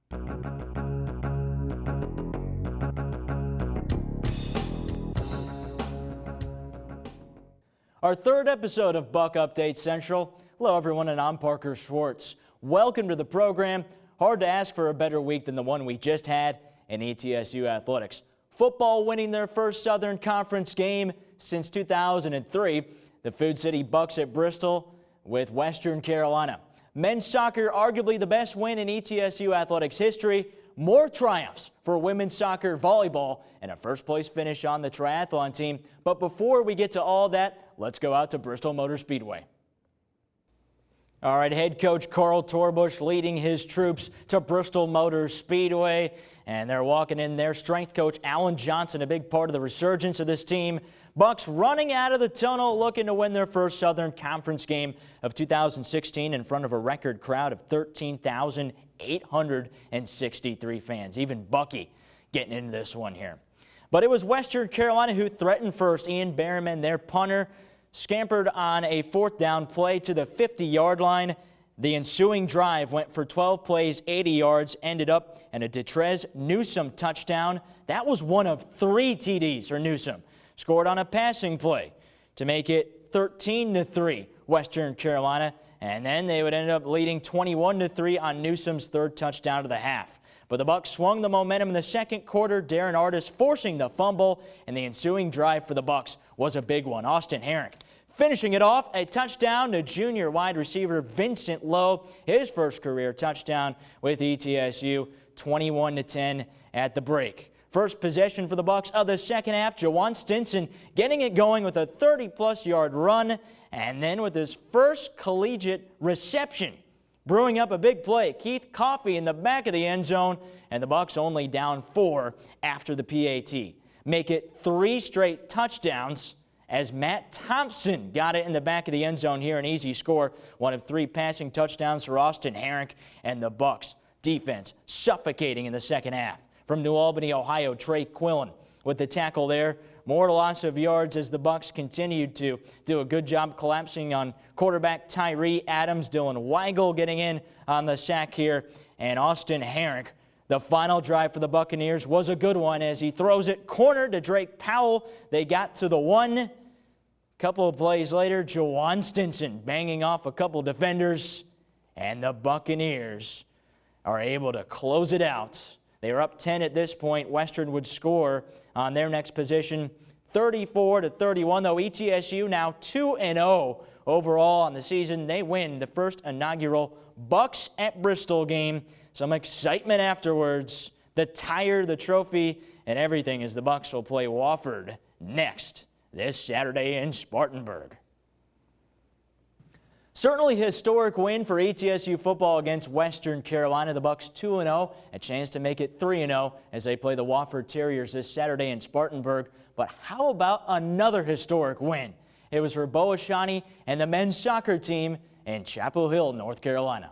Our third episode of Buc Update Central. Hello everyone, and I'm Parker Schwartz. Welcome to the program. Hard to ask for a better week than the one we just had in ETSU athletics. Football winning their first Southern Conference game since 2003. The Food City Bucs at Bristol with Western Carolina. Men's soccer, arguably the best win in ETSU athletics history. More triumphs for women's soccer, volleyball, and a first-place finish on the triathlon team. But before we get to all that, let's go out to Bristol Motor Speedway. All right, head coach Carl Torbush leading his troops to Bristol Motor Speedway, and they're walking in there. Strength coach Alan Johnson, a big part of the resurgence of this team. Bucs running out of the tunnel, looking to win their first Southern Conference game of 2016 in front of a record crowd of 13,863 fans. Even Bucky getting into this one here. But it was Western Carolina who threatened first. Ian Berriman, their punter, scampered on a fourth down play to the 50-yard line. The ensuing drive went for 12 plays, 80 yards, ended up in a Detrez Newsome touchdown. That was one of 3 TDs for Newsome. Scored on a passing play to make it 13-3 Western Carolina, and then they would end up leading 21-3 on Newsome's third touchdown of the half. But the Bucs swung the momentum in the second quarter. Darren Artis forcing the fumble, and the ensuing drive for the Bucs was a big one. Austin Herrick finishing it off, a touchdown to junior wide receiver Vincent Lowe, his first career touchdown with ETSU, 21-10 at the break. First possession for the Bucs of the second half, Jawan Stinson getting it going with a 30-plus yard run, and then with his first collegiate reception, brewing up a big play. Keith Coffey in the back of the end zone, and the Bucs only down 4 after the PAT. Make it 3 straight touchdowns as Matt Thompson got it in the back of the end zone here, an easy score. One of 3 passing touchdowns for Austin Herrick, and the Bucs defense suffocating in the second half. From New Albany, Ohio, Trey Quillen with the tackle there. More loss of yards as the Bucs continued to do a good job collapsing on quarterback Tyree Adams. Dylan Weigel getting in on the sack here, and Austin Herrick. The final drive for the Buccaneers was a good one as he throws it corner to Drake Powell. They got to the 1. Couple of plays later, Jawan Stinson banging off a couple defenders, and the Buccaneers are able to close it out. They are up 10 at this point. Western would score on their next position, 34-31, though ETSU now 2-0 overall on the season. They win the first inaugural Bucs at Bristol game. Some excitement afterwards, the tire, the trophy, and everything as the Bucs will play Wofford next this Saturday in Spartanburg. Certainly historic win for ETSU football against Western Carolina. The Bucs 2-0, a chance to make it 3-0 as they play the Wofford Terriers this Saturday in Spartanburg. But how about another historic win? It was for Bo Ashani and the men's soccer team in Chapel Hill, North Carolina.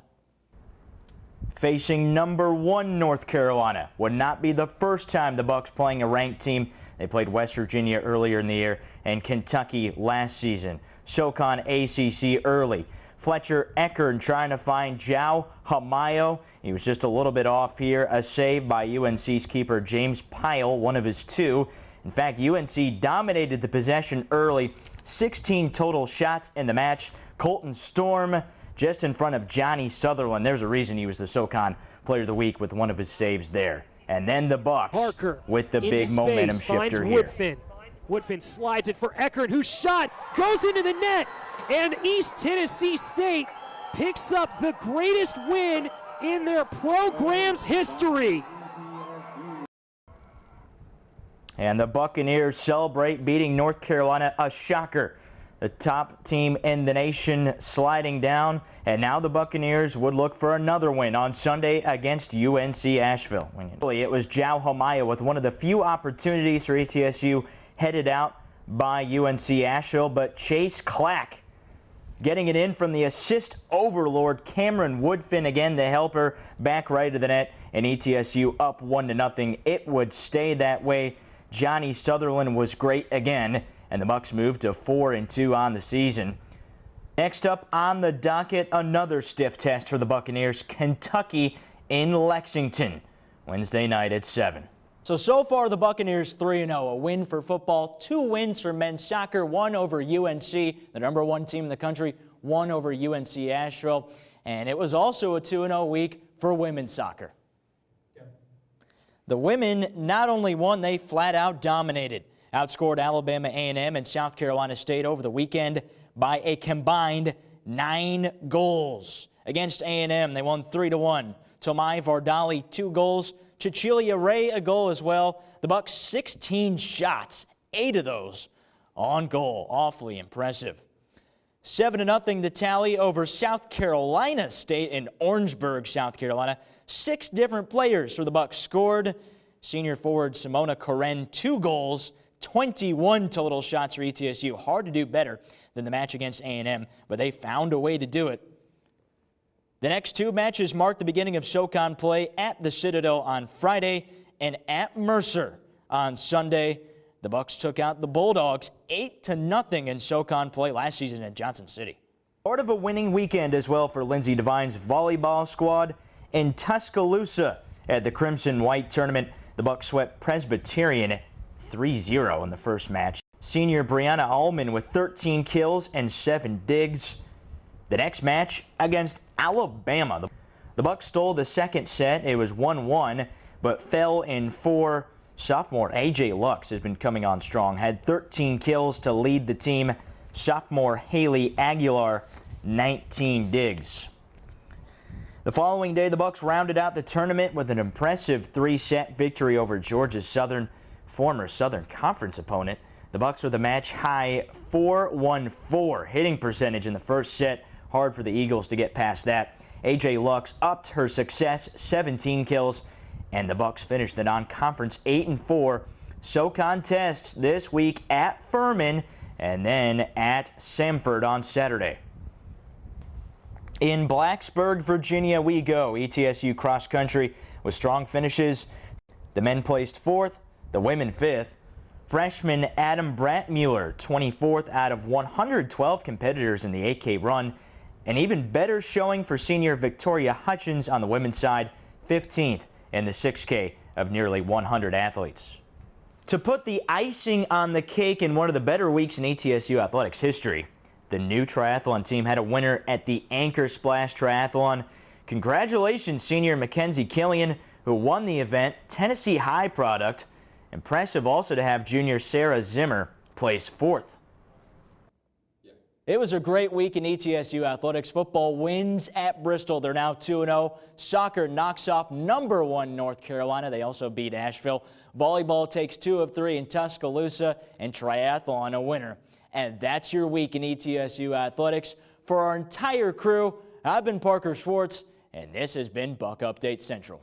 Facing number 1 North Carolina would not be the first time the Bucs playing a ranked team. They played West Virginia earlier in the year and Kentucky last season. SoCon ACC early. Fletcher Eckerd trying to find João Hamayo. He was just a little bit off here. A save by UNC's keeper James Pyle, one of his 2. In fact, UNC dominated the possession early. 16 total shots in the match. Colton Storm just in front of Johnny Sutherland. There's a reason he was the SoCon Player of the Week with one of his saves there. And then the Bucs Parker with the big momentum shifter here. Woodfin slides it for Eckerd, whose shot goes into the net, and East Tennessee State picks up the greatest win in their program's history. And the Buccaneers celebrate beating North Carolina, a shocker. The top team in the nation sliding down, and now the Buccaneers would look for another win on Sunday against UNC Asheville. It was João Hamayo with one of the few opportunities for ETSU headed out by UNC Asheville, but Chase Clack getting it in from the assist overlord Cameron Woodfin, again the helper, back right of the net, and ETSU up 1-0. It would stay that way. Johnny Sutherland was great again, and the Bucs moved to 4-2 on the season. Next up on the docket, another stiff test for the Buccaneers. Kentucky in Lexington Wednesday night at 7. So far the Buccaneers 3-0, a win for football, 2 wins for men's soccer, 1 over UNC, the #1 team in the country, 1 over UNC Asheville, and it was also a 2-0 week for women's soccer. The women not only won, they flat out dominated. Outscored Alabama A&M and South Carolina State over the weekend by a combined 9 goals. Against A&M, they won 3-1. Tomai Vardali 2 goals. Cecilia Ray a goal as well. The Bucs 16 shots, 8 of those on goal. Awfully impressive. 7-0 the tally over South Carolina State in Orangeburg, South Carolina. 6 different players for the Bucs scored. Senior forward Simona Koren 2 goals, 21 total shots for ETSU. Hard to do better than the match against A&M, but they found a way to do it. The next 2 matches mark the beginning of SoCon play at the Citadel on Friday and at Mercer on Sunday. The Bucs took out the Bulldogs 8-0 in SoCon play last season in Johnson City. Part of a winning weekend as well for Lindsey Devine's volleyball squad in Tuscaloosa at the Crimson White tournament. The Bucs swept Presbyterian 3-0 in the first match. Senior Brianna Allman with 13 kills and 7 digs. The next match against Alabama. The Bucs stole the second set. It was 1-1, but fell in 4. Sophomore A.J. Lux has been coming on strong. Had 13 kills to lead the team. Sophomore Haley Aguilar, 19 digs. The following day, the Bucs rounded out the tournament with an impressive 3-set victory over Georgia Southern, former Southern Conference opponent. The Bucs with a match-high 414 hitting percentage in the first set. Hard for the Eagles to get past that. A.J. Lux upped her success, 17 kills, and the Bucs finished the non-conference 8-4. SoCon tests this week at Furman and then at Samford on Saturday. In Blacksburg, Virginia we go. ETSU cross country with strong finishes. The men placed 4th, the women 5th. Freshman Adam Bratmuller, 24th out of 112 competitors in the 8K run. An even better showing for senior Victoria Hutchins on the women's side, 15th in the 6K of nearly 100 athletes. To put the icing on the cake in one of the better weeks in ETSU athletics history, the new triathlon team had a winner at the Anchor Splash Triathlon. Congratulations, senior Mackenzie Killian, who won the event. Tennessee High product. Impressive also to have junior Sarah Zimmer place 4th. It was a great week in ETSU athletics. Football wins at Bristol. They're now 2-0. Soccer knocks off #1 North Carolina. They also beat Asheville. Volleyball takes 2 of 3 in Tuscaloosa, and triathlon a winner. And that's your week in ETSU athletics. For our entire crew, I've been Parker Schwartz, and this has been Buc Update Central.